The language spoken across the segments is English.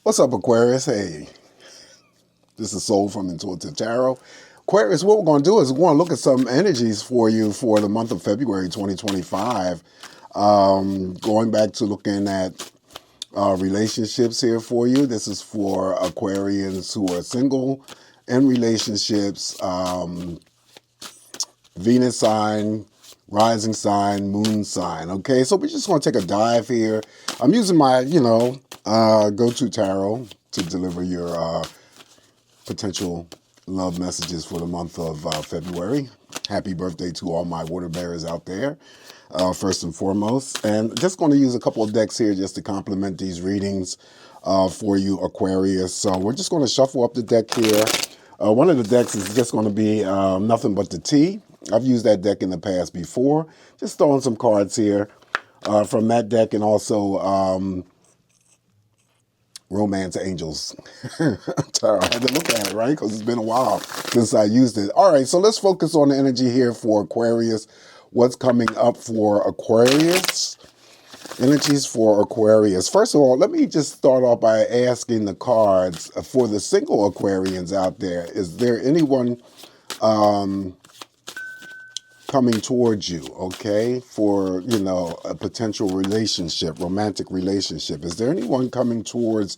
What's up, Aquarius? Hey, this is Soul from Intuitive Tarot. Aquarius, what we're going to do is we're going to look at some energies for you for the month of February 2025. Going back to looking at relationships here for you. This is for Aquarians who are single in relationships, Venus sign, rising sign, moon sign. Okay, so we're just going to take a dive here. I'm using my, go-to tarot to deliver your potential love messages for the month of February. Happy birthday to all my water bearers out there, first and foremost. And just going to use a couple of decks here just to complement these readings for you, Aquarius. So we're just going to shuffle up the deck here. One of the decks is just going to be Nothing But the Tea. I've used that deck in the past before. Just throwing some cards here from that deck, and also Romance Angels Tarot. I had to look at it, right? Because it's been a while since I used it. All right, so let's focus on the energy here for Aquarius. What's coming up for Aquarius? Energies for Aquarius. First of all, let me just start off by asking the cards for the single Aquarians out there. Is there anyone coming towards you, okay, for, a potential relationship, romantic relationship? Is there anyone coming towards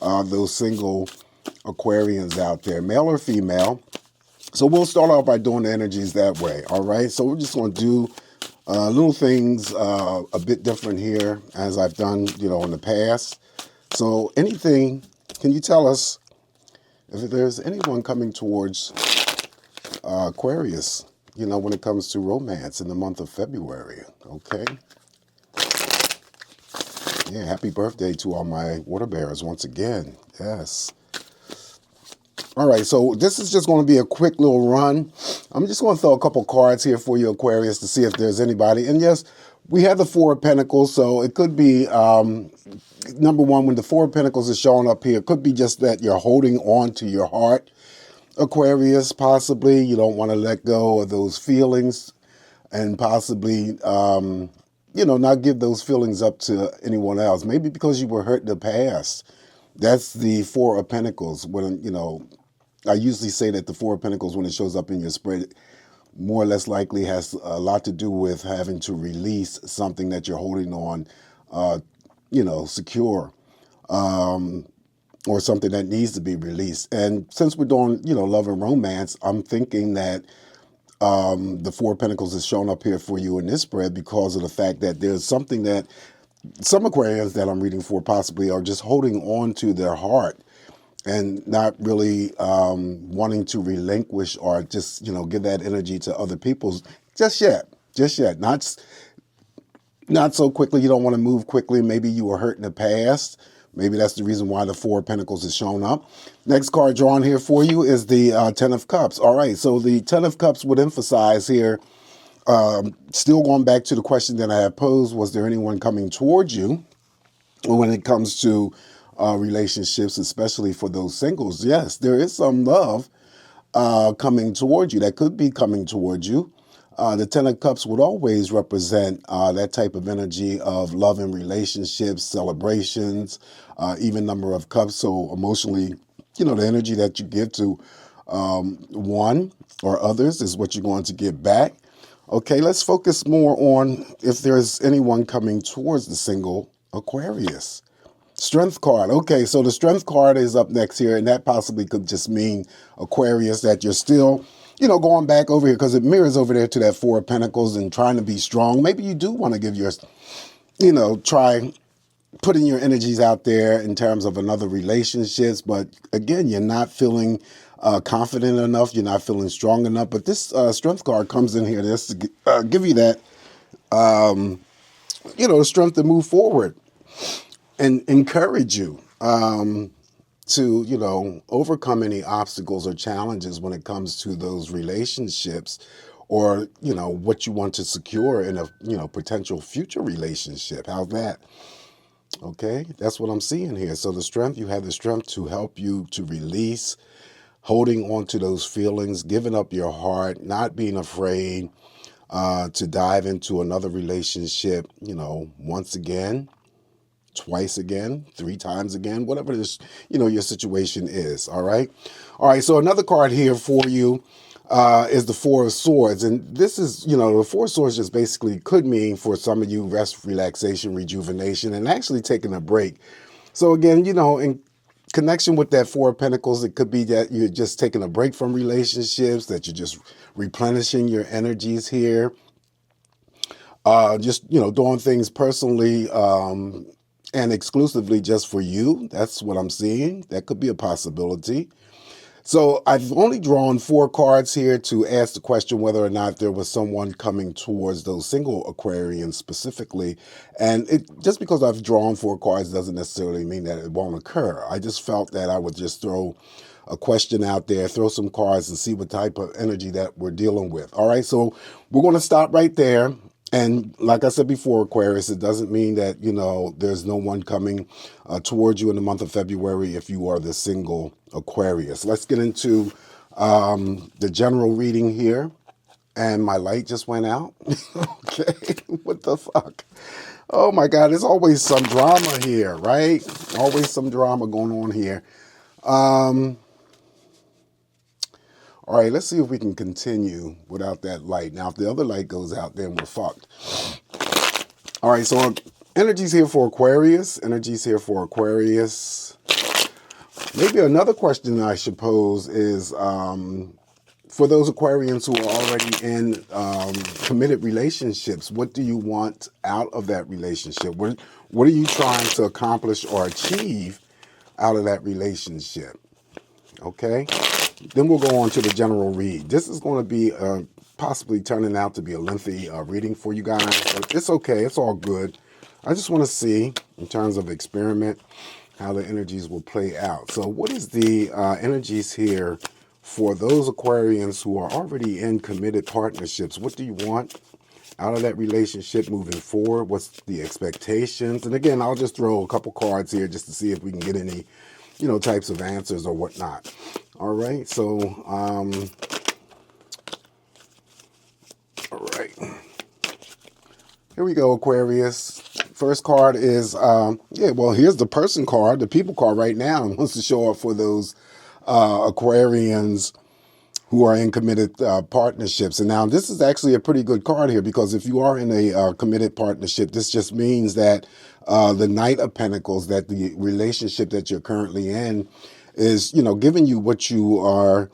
those single Aquarians out there, male or female? So we'll start off by doing the energies that way, all right? So we're just going to do little things a bit different here as I've done, in the past. So anything, can you tell us if there's anyone coming towards Aquarius, when it comes to romance in the month of February, okay? Yeah, happy birthday to all my water bearers once again. Yes. All right, so this is just going to be a quick little run. I'm just going to throw a couple cards here for you, Aquarius, to see if there's anybody. And yes, we have the Four of Pentacles, so it could be, number one, when the Four of Pentacles is showing up here, it could be just that you're holding on to your heart, Aquarius, possibly. You don't want to let go of those feelings, and possibly, not give those feelings up to anyone else. Maybe because you were hurt in the past. That's the Four of Pentacles. When, I usually say that the Four of Pentacles, when it shows up in your spread, more or less likely has a lot to do with having to release something that you're holding on, secure. Or something that needs to be released. And since we're doing, love and romance, I'm thinking that the Four of Pentacles is showing up here for you in this spread because of the fact that there's something that some Aquarians that I'm reading for possibly are just holding on to their heart and not really wanting to relinquish or just, give that energy to other people just yet. Not so quickly. You don't want to move quickly. Maybe you were hurt in the past. Maybe that's the reason why the Four of Pentacles is shown up. Next card drawn here for you is the Ten of Cups. All right, so the Ten of Cups would emphasize here, still going back to the question that I had posed, was there anyone coming towards you when it comes to relationships, especially for those singles? Yes, there is some love coming towards you. That could be coming towards you. The Ten of Cups would always represent that type of energy of love and relationships, celebrations, even number of cups. So emotionally, the energy that you give to one or others is what you're going to get back. Okay, let's focus more on if there's anyone coming towards the single Aquarius. Strength card. Okay, so the Strength card is up next here, and that possibly could just mean, Aquarius, that you're still, going back over here because it mirrors over there to that Four of Pentacles and trying to be strong. Maybe you do want to give your, try putting your energies out there in terms of another relationships. But again, you're not feeling confident enough. You're not feeling strong enough. But this Strength card comes in here just to give you that, the strength to move forward and encourage you to, overcome any obstacles or challenges when it comes to those relationships or, what you want to secure in a, potential future relationship. How's that? Okay, that's what I'm seeing here. So the strength, you have the strength to help you to release, holding on to those feelings, giving up your heart, not being afraid to dive into another relationship, once again. twice again, 3 times again, whatever this, your situation is. All right. All right. So another card here for you is the Four of Swords. And this is, the Four of Swords just basically could mean for some of you rest, relaxation, rejuvenation, and actually taking a break. So again, in connection with that Four of Pentacles, it could be that you're just taking a break from relationships, that you're just replenishing your energies here. Just, doing things personally and exclusively just for you. That's what I'm seeing. That could be a possibility. So I've only drawn 4 cards here to ask the question whether or not there was someone coming towards those single Aquarians specifically. And just because I've drawn 4 cards doesn't necessarily mean that it won't occur. I just felt that I would just throw a question out there, throw some cards and see what type of energy that we're dealing with. All right, so we're going to stop right there. And like I said before, Aquarius, it doesn't mean that, there's no one coming towards you in the month of February if you are the single Aquarius. Let's get into the general reading here. And my light just went out. Okay, what the fuck? Oh my God, there's always some drama here, right? Always some drama going on here. All right, let's see if we can continue without that light. Now, if the other light goes out, then we're fucked. All right, so energy's here for Aquarius. Energy's here for Aquarius. Maybe another question I should pose is for those Aquarians who are already in committed relationships, what do you want out of that relationship? What are you trying to accomplish or achieve out of that relationship? Okay. Then we'll go on to the general read. This is going to be possibly turning out to be a lengthy reading for you guys, but it's okay. It's all good. I just want to see, in terms of experiment, how the energies will play out. So what is the energies here for those Aquarians who are already in committed partnerships? What do you want out of that relationship moving forward? What's the expectations? And again, I'll just throw a couple cards here just to see if we can get any, types of answers or whatnot. All right, so, all right. Here we go, Aquarius. First card is, here's the person card, the people card right now. It wants to show up for those Aquarians who are in committed partnerships. And now this is actually a pretty good card here, because if you are in a committed partnership, this just means that the Knight of Pentacles, that the relationship that you're currently in is, giving you what you are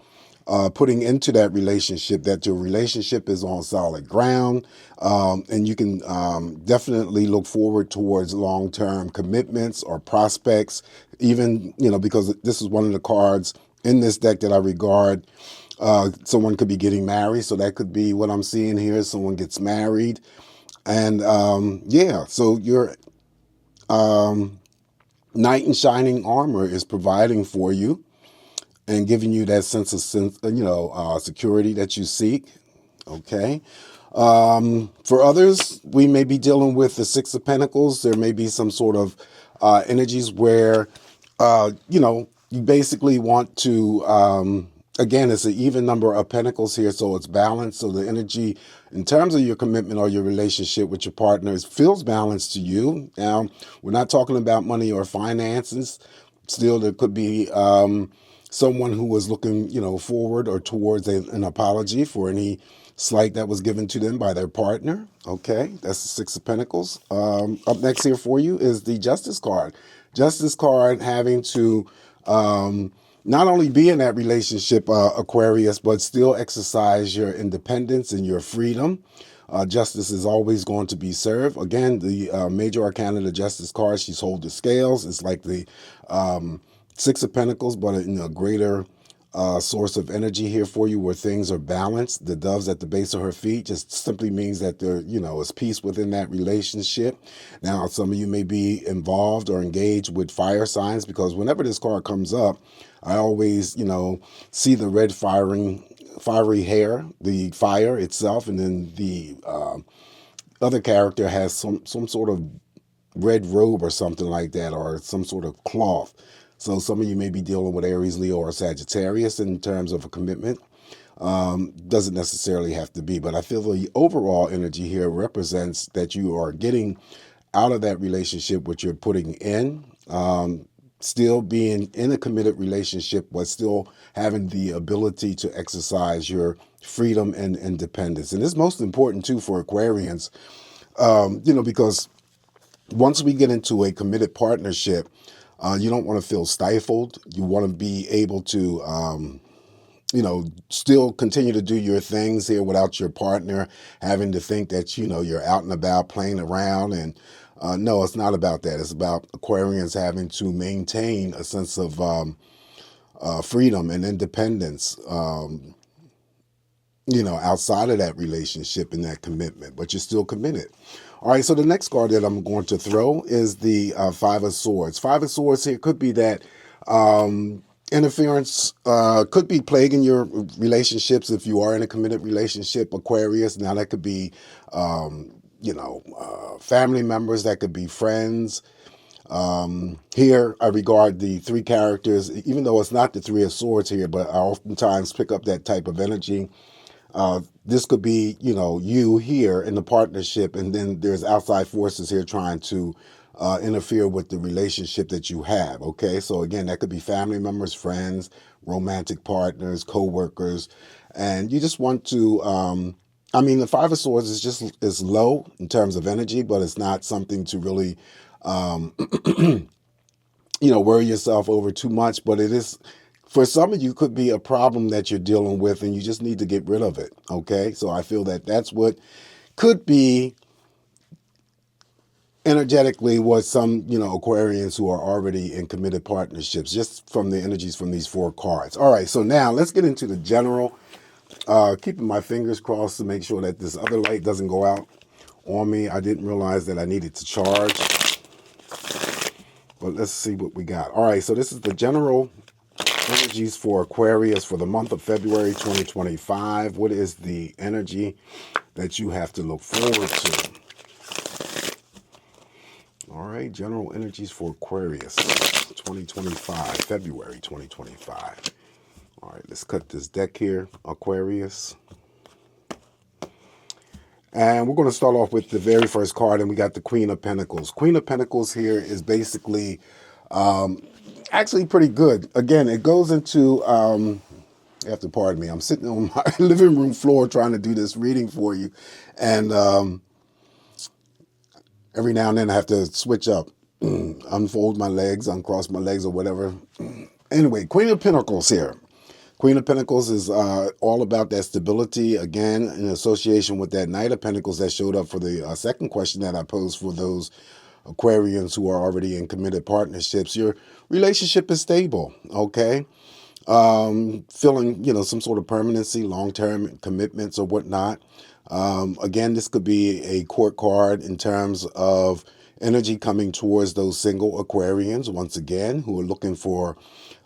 putting into that relationship, that your relationship is on solid ground, and you can definitely look forward towards long-term commitments or prospects, even, because this is one of the cards in this deck that I regard. Someone could be getting married, so that could be what I'm seeing here. Someone gets married, and so your knight in shining armor is providing for you and giving you that sense of security that you seek. Okay. For others, we may be dealing with the Six of Pentacles. There may be some sort of energies where you basically want to. Again, it's an even number of pentacles here, so it's balanced. So the energy in terms of your commitment or your relationship with your partner feels balanced to you. Now, we're not talking about money or finances. Still, there could be someone who was looking, forward or towards an apology for any slight that was given to them by their partner. Okay, that's the Six of Pentacles. Up next here for you is the Justice card. Justice card having to not only be in that relationship, Aquarius, but still exercise your independence and your freedom. Justice is always going to be served. Again, the major arcana of the Justice card, she's hold the scales. It's like the Six of Pentacles, but in a greater source of energy here for you, where things are balanced. The doves at the base of her feet just simply means that there, is peace within that relationship. Now, some of you may be involved or engaged with fire signs, because whenever this card comes up, I always, see the red fiery hair, the fire itself, and then the other character has some sort of red robe or something like that, or some sort of cloth. So some of you may be dealing with Aries, Leo, or Sagittarius in terms of a commitment. Doesn't necessarily have to be, but I feel the overall energy here represents that you are getting out of that relationship, what you're putting in, still being in a committed relationship, but still having the ability to exercise your freedom and independence. And it's most important too for Aquarians, because once we get into a committed partnership, you don't want to feel stifled. You want to be able to, still continue to do your things here without your partner having to think that, you're out and about playing around. And no, it's not about that. It's about Aquarians having to maintain a sense of freedom and independence, outside of that relationship and that commitment, but you're still committed. All right, so the next card that I'm going to throw is the Five of Swords. Five of Swords here could be that interference could be plaguing your relationships if you are in a committed relationship, Aquarius. Now that could be, family members, that could be friends. Here I regard the three characters, even though it's not the Three of Swords here, but I oftentimes pick up that type of energy. This could be, you here in the partnership, and then there's outside forces here trying to interfere with the relationship that you have. Okay, so again, that could be family members, friends, romantic partners, co-workers, and you just want to. The Five of Swords is low in terms of energy, but it's not something to really, worry yourself over too much. But it is. For some of you, could be a problem that you're dealing with and you just need to get rid of it, okay? So I feel that that's what could be energetically what some, Aquarians who are already in committed partnerships, just from the energies from these four cards. All right, so now let's get into the general. Keeping my fingers crossed to make sure that this other light doesn't go out on me. I didn't realize that I needed to charge. But let's see what we got. All right, so this is the general energies for Aquarius for the month of February 2025. What is the energy that you have to look forward to? All right, general energies for Aquarius 2025, February 2025. All right, let's cut this deck here, Aquarius. And we're going to start off with the very first card, and we got the Queen of Pentacles. Queen of Pentacles here is basically actually pretty good. Again, it goes into, you have to pardon me, I'm sitting on my living room floor trying to do this reading for you. And every now and then I have to switch up, unfold my legs, uncross my legs or whatever. Anyway, Queen of Pentacles here. Queen of Pentacles is all about that stability, again, in association with that Knight of Pentacles that showed up for the second question that I posed for those Aquarians who are already in committed partnerships. Your relationship is stable, okay? Feeling, some sort of permanency, long-term commitments or whatnot. Again, this could be a court card in terms of energy coming towards those single Aquarians, once again, who are looking for,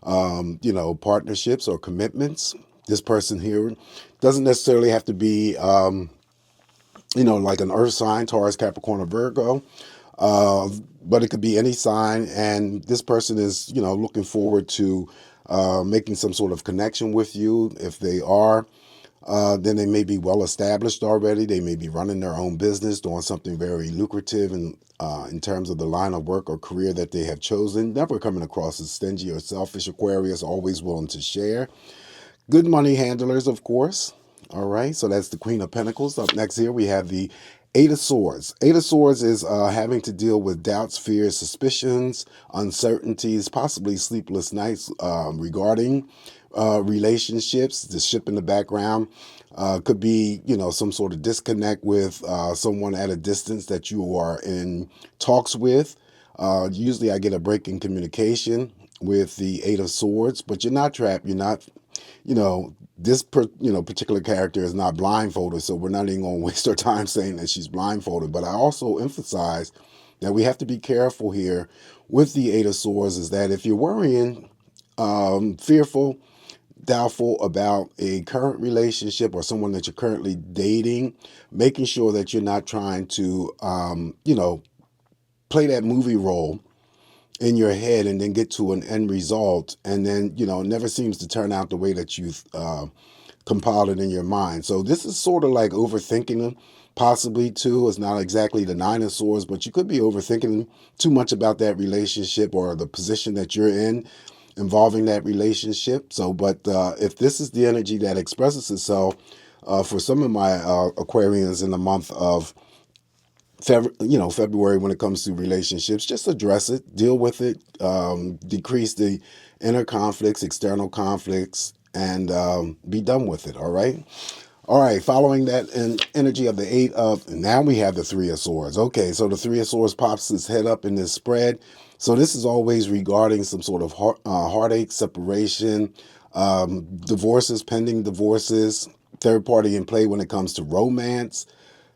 partnerships or commitments. This person here doesn't necessarily have to be, like an earth sign, Taurus, Capricorn, or Virgo. But it could be any sign, and this person is, looking forward to making some sort of connection with you. If they are, then they may be well established already. They may be running their own business, doing something very lucrative in terms of the line of work or career that they have chosen. Never coming across as stingy or selfish, Aquarius, always willing to share. Good money handlers, of course. All right, so that's the Queen of Pentacles. Up next here, we have the Eight of Swords. Eight of Swords is having to deal with doubts, fears, suspicions, uncertainties, possibly sleepless nights regarding relationships. The ship in the background could be, some sort of disconnect with someone at a distance that you are in talks with. Usually I get a break in communication with the Eight of Swords, but you're not trapped. You're not, this particular character is not blindfolded, so we're not even going to waste our time saying that she's blindfolded. But I also emphasize that we have to be careful here with the Eight of Swords, is that if you're worrying, fearful, doubtful about a current relationship or someone that you're currently dating, making sure that you're not trying to, play that movie role in your head and then get to an end result, and then, it never seems to turn out the way that you compiled it in your mind. So this is sort of like overthinking possibly too. It's not exactly the Nine of Swords, but you could be overthinking too much about that relationship or the position that you're in involving that relationship. So, but if this is the energy that expresses itself for some of my Aquarians in the month of February, when it comes to relationships, just address it, deal with it, decrease the inner conflicts, external conflicts, and be done with it. All right. All right, following that energy of the now we have the Three of Swords. Okay, so the Three of Swords pops his head up in this spread. So this is always regarding some sort of heartache, separation, divorces, pending divorces, third party in play when it comes to romance.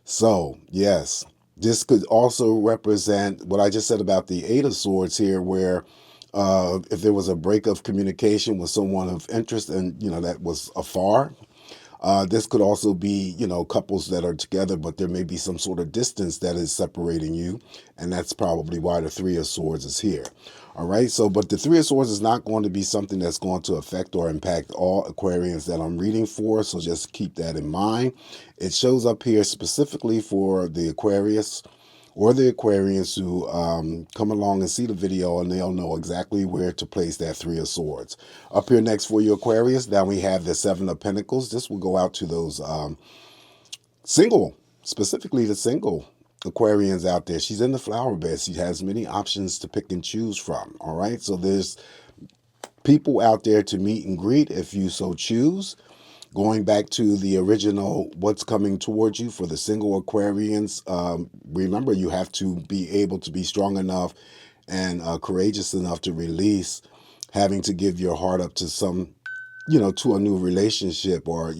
So, yes, this could also represent what I just said about the Eight of Swords here, where if there was a break of communication with someone of interest and, that was afar. This could also be, couples that are together, but there may be some sort of distance that is separating you. And that's probably why the Three of Swords is here. All right. So, but the Three of Swords is not going to be something that's going to affect or impact all Aquarians that I'm reading for. So just keep that in mind. It shows up here specifically for the Aquarius or the Aquarians who come along and see the video, and they'll know exactly where to place that Three of Swords. Up here next for you Aquarius, now we have the Seven of Pentacles. This will go out to those specifically the single Aquarians out there. She's in the flower bed. She has many options to pick and choose from. All right, so there's people out there to meet and greet if you so choose. Going back to the original, what's coming towards you for the single Aquarians, remember you have to be able to be strong enough and courageous enough to release having to give your heart up to some, to a new relationship or,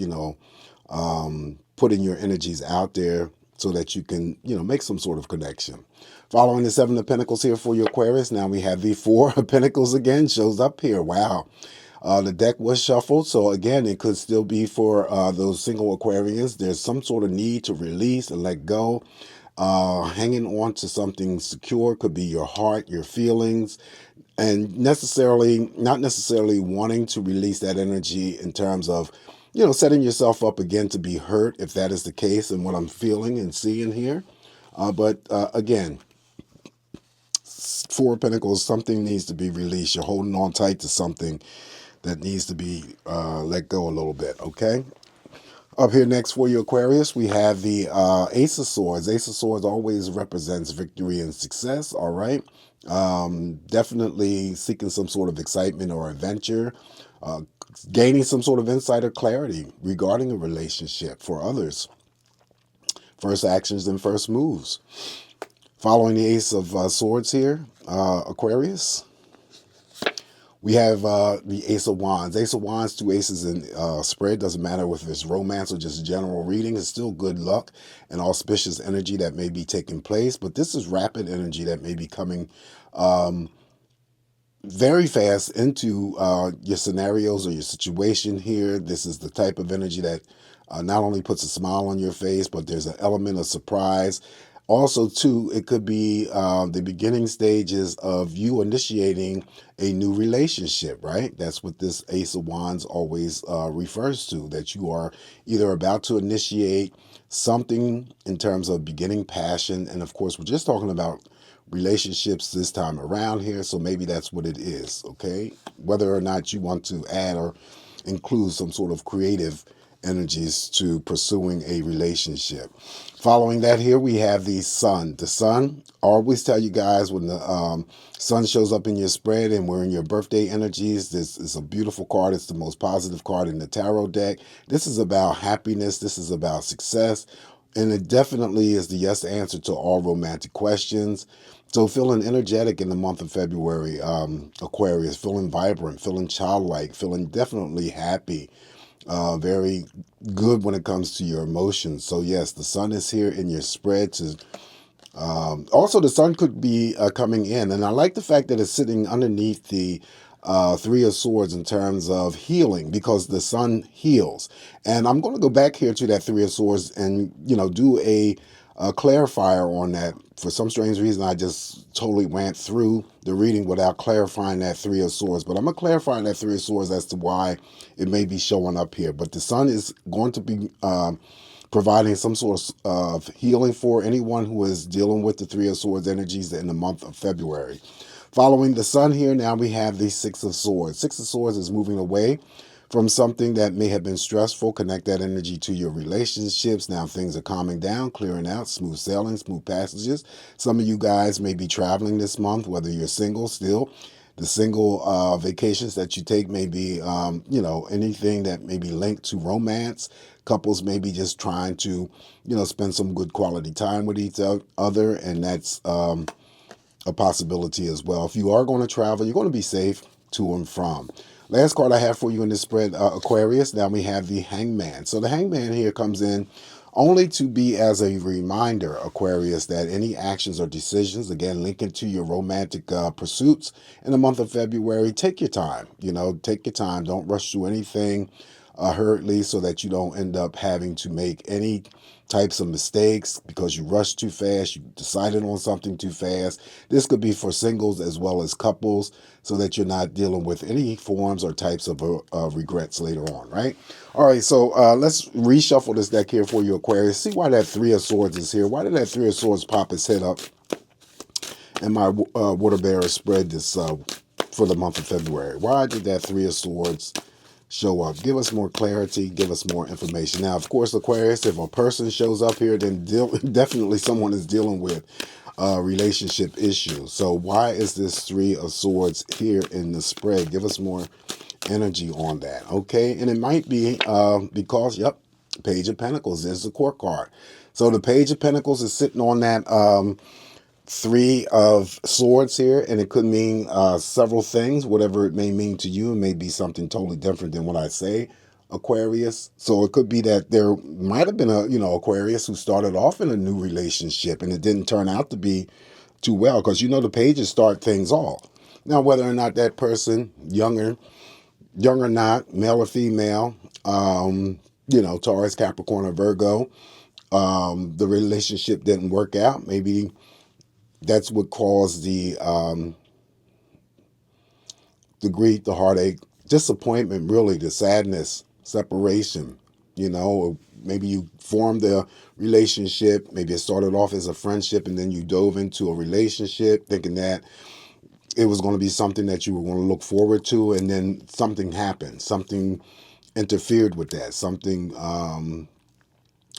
putting your energies out there so that you can, make some sort of connection. Following the Seven of Pentacles here for your Aquarius, now we have the Four of Pentacles again, shows up here. Wow. The deck was shuffled, so again, it could still be for those single Aquarians. There's some sort of need to release and let go. Hanging on to something secure could be your heart, your feelings, and not necessarily wanting to release that energy in terms of, setting yourself up again to be hurt, if that is the case, and what I'm feeling and seeing here. But again, Four of Pentacles, something needs to be released. You're holding on tight to something that needs to be let go a little bit, okay? Up here next for you, Aquarius, we have the Ace of Swords. Ace of Swords always represents victory and success, all right? Definitely seeking some sort of excitement or adventure, gaining some sort of insight or clarity regarding a relationship for others. First actions and first moves. Following the Ace of Swords here, Aquarius, we have the Ace of Wands. Ace of Wands, two aces in spread. Doesn't matter if it's romance or just general reading. It's still good luck and auspicious energy that may be taking place. But this is rapid energy that may be coming very fast into your scenarios or your situation here. This is the type of energy that not only puts a smile on your face, but there's an element of surprise. Also, too, it could be the beginning stages of you initiating a new relationship, right? That's what this Ace of Wands always refers to, that you are either about to initiate something in terms of beginning passion. And of course, we're just talking about relationships this time around here, so maybe that's what it is, okay? Whether or not you want to add or include some sort of creative energies to pursuing a relationship. Following that here, we have the Sun. The Sun, I always tell you guys when the Sun shows up in your spread and we're in your birthday energies, this is a beautiful card. It's the most positive card in the tarot deck. This is about happiness. This is about success. And it definitely is the yes answer to all romantic questions. So feeling energetic in the month of February, Aquarius, feeling vibrant, feeling childlike, feeling definitely happy. Very good when it comes to your emotions. So yes, the Sun is here in your spread. Also, the Sun could be coming in. And I like the fact that it's sitting underneath the Three of Swords in terms of healing, because the Sun heals. And I'm going to go back here to that Three of Swords and, do a a clarifier on that. For some strange reason, I just totally went through the reading without clarifying that Three of Swords. But I'm going to clarify that Three of Swords as to why it may be showing up here. But the Sun is going to be providing some sort of healing for anyone who is dealing with the Three of Swords energies in the month of February. Following the Sun here, now we have the Six of Swords. Six of Swords is moving away from something that may have been stressful. Connect that energy to your relationships. Now things are calming down, clearing out, smooth sailing, smooth passages. Some of you guys may be traveling this month, whether you're single still. The single vacations that you take may be, anything that may be linked to romance. Couples may be just trying to, spend some good quality time with each other, and that's a possibility as well. If you are going to travel, you're going to be safe to and from. Last card I have for you in this spread, Aquarius. Now we have the Hangman. So the Hangman here comes in only to be as a reminder, Aquarius, that any actions or decisions, again, linking to your romantic pursuits in the month of February, take your time. Take your time. Don't rush through anything hurriedly, so that you don't end up having to make any types of mistakes because you rushed too fast, you decided on something too fast. This could be for singles as well as couples, so that you're not dealing with any forms or types of regrets later on, right? All right, so let's reshuffle this deck here for you, Aquarius. See why that Three of Swords is here. Why did that Three of Swords pop its head up in my water bearer spread this for the month of February? Why did that Three of Swords show up? Give us more clarity, give us more information. Now, of course, Aquarius, if a person shows up here, then definitely someone is dealing with relationship issues. So why is this Three of Swords here in the spread? Give us more energy on that, okay? And it might be because, Page of Pentacles is the court card. So the Page of Pentacles is sitting on that Three of Swords here, and it could mean several things. Whatever it may mean to you, it may be something totally different than what I say, Aquarius. So it could be that there might have been a Aquarius who started off in a new relationship and it didn't turn out to be too well, because the pages start things off. Now, whether or not that person, young or not, male or female, Taurus, Capricorn, or Virgo, the relationship didn't work out. Maybe that's what caused the grief, the heartache, disappointment, really, the sadness, separation. Maybe you formed a relationship. Maybe it started off as a friendship, and then you dove into a relationship thinking that it was going to be something that you were going to look forward to, and then something happened. Something interfered with that. Something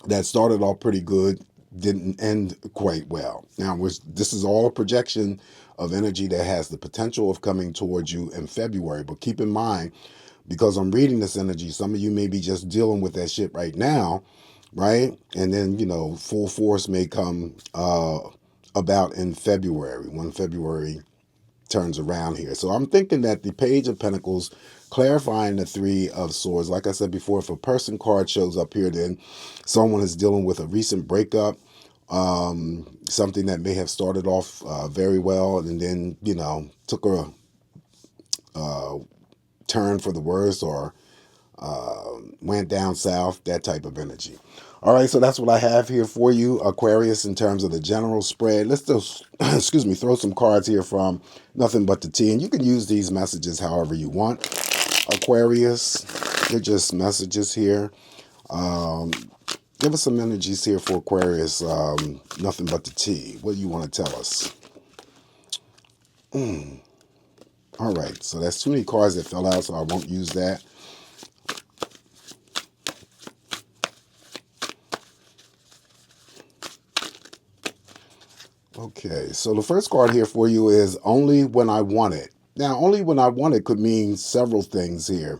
that started off pretty good didn't end quite well. Now, this is all a projection of energy that has the potential of coming towards you in February. But keep in mind, because I'm reading this energy, some of you may be just dealing with that shit right now, right? And then, full force may come about in February, when February turns around here. So I'm thinking that the Page of Pentacles clarifying the Three of Swords, like I said before, if a person card shows up here, then someone is dealing with a recent breakup, something that may have started off very well and then, took a turn for the worse, or went down south, that type of energy. All right, so that's what I have here for you, Aquarius, in terms of the general spread. Let's just, throw some cards here from Nothing But the Tea, and you can use these messages however you want, Aquarius. They're just messages here. Give us some energies here for Aquarius, Nothing But the Tea. What do you want to tell us? All right, so that's too many cards that fell out, so I won't use that. Okay, so the first card here for you is Only When I Want It. Now, Only When I Want It could mean several things here.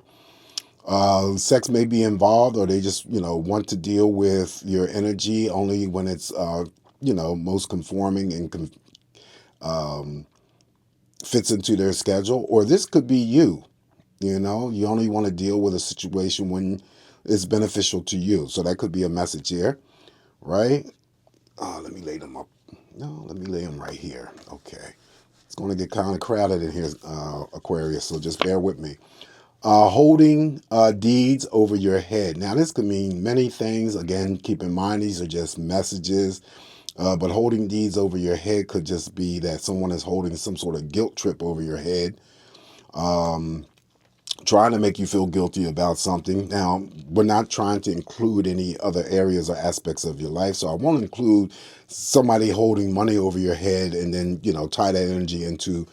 Sex may be involved, or they just, want to deal with your energy only when it's, most conforming and fits into their schedule. Or this could be you, you only want to deal with a situation when it's beneficial to you. So that could be a message here, right? Let me lay them up. No, let me lay them right here. Okay. It's going to get kind of crowded in here, Aquarius, so just bear with me. Holding deeds over your head. Now, this could mean many things. Again, keep in mind, these are just messages. But holding deeds over your head could just be that someone is holding some sort of guilt trip over your head, trying to make you feel guilty about something. Now, we're not trying to include any other areas or aspects of your life, so I won't include somebody holding money over your head and then, tie that energy into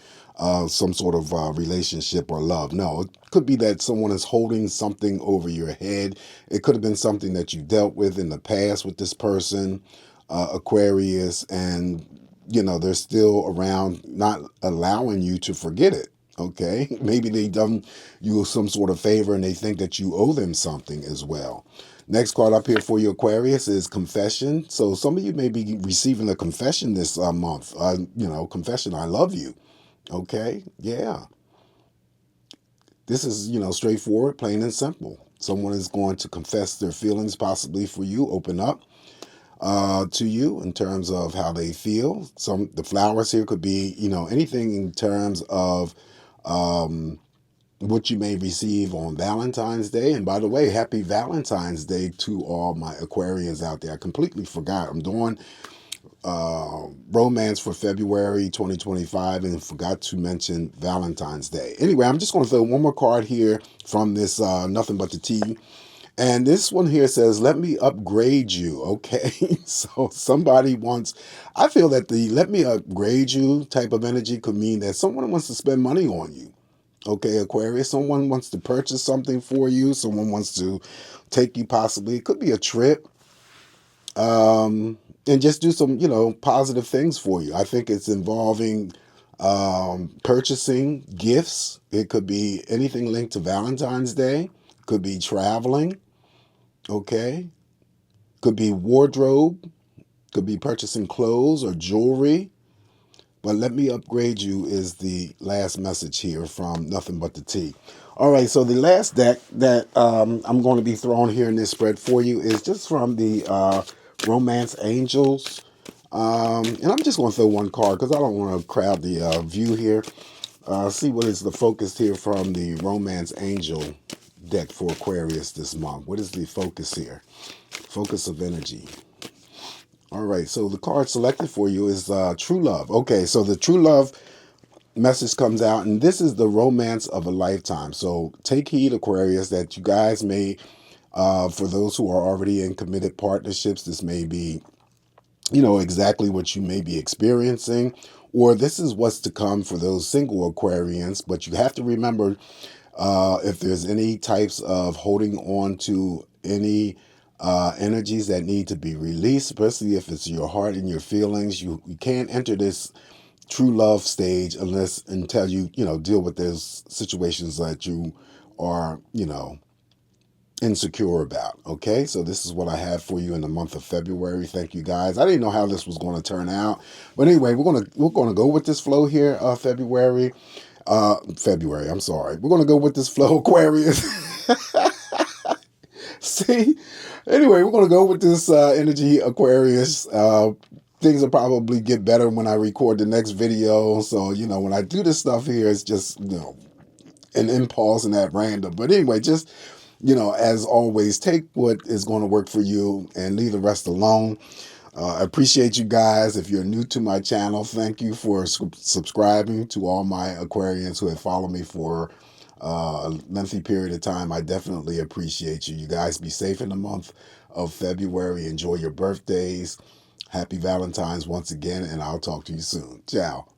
some sort of relationship or love. No, it could be that someone is holding something over your head. It could have been something that you dealt with in the past with this person, Aquarius, and they're still around, not allowing you to forget it. Okay, maybe they done you some sort of favor and they think that you owe them something as well. Next card up here for you, Aquarius, is confession. So some of you may be receiving a confession this month. Confession, I love you. Okay, yeah. This is, straightforward, plain and simple. Someone is going to confess their feelings possibly for you, open up to you in terms of how they feel. The flowers here could be, anything in terms of what you may receive on Valentine's Day. And by the way, happy Valentine's Day to all my Aquarians out there. I completely forgot. I'm doing romance for February 2025 and forgot to mention Valentine's Day. Anyway, I'm just going to throw one more card here from this Nothing But the Tea. And this one here says, let me upgrade you. Okay. So somebody wants, I feel that the let me upgrade you type of energy could mean that someone wants to spend money on you. Okay, Aquarius, someone wants to purchase something for you. Someone wants to take you possibly. It could be a trip. And just do some, positive things for you. I think it's involving purchasing gifts. It could be anything linked to Valentine's Day. Could be traveling. Okay. Could be wardrobe. Could be purchasing clothes or jewelry. But let me upgrade you is the last message here from Nothing But the Tea. All right, so the last deck that I'm going to be throwing here in this spread for you is just from the Romance Angels. And I'm just going to throw one card because I don't want to crowd the view here. See what is the focus here from the Romance Angel deck for Aquarius this month. What is the focus here? Focus of energy. All right, so the card selected for you is True Love. Okay, so the True Love message comes out, and this is the romance of a lifetime. So take heed, Aquarius, that you guys may, for those who are already in committed partnerships, this may be, exactly what you may be experiencing, or this is what's to come for those single Aquarians. But you have to remember, if there's any types of holding on to any energies that need to be released, especially if it's your heart and your feelings, you can't enter this true love stage until you deal with those situations that you are insecure about. Okay, so this is what I have for you in the month of February. Thank you guys. I didn't know how this was going to turn out, but anyway, we're gonna go with this flow here. February. I'm sorry. We're gonna go with this flow, Aquarius. See, anyway, we're going to go with this energy, Aquarius. Things will probably get better when I record the next video. So, when I do this stuff here, it's just, an impulse and at random. But anyway, just, as always, take what is going to work for you and leave the rest alone. I appreciate you guys. If you're new to my channel, thank you for subscribing. To all my Aquarians who have followed me for a lengthy period of time, I definitely appreciate you. You guys be safe in the month of February. Enjoy your birthdays. Happy Valentine's once again, and I'll talk to you soon. Ciao.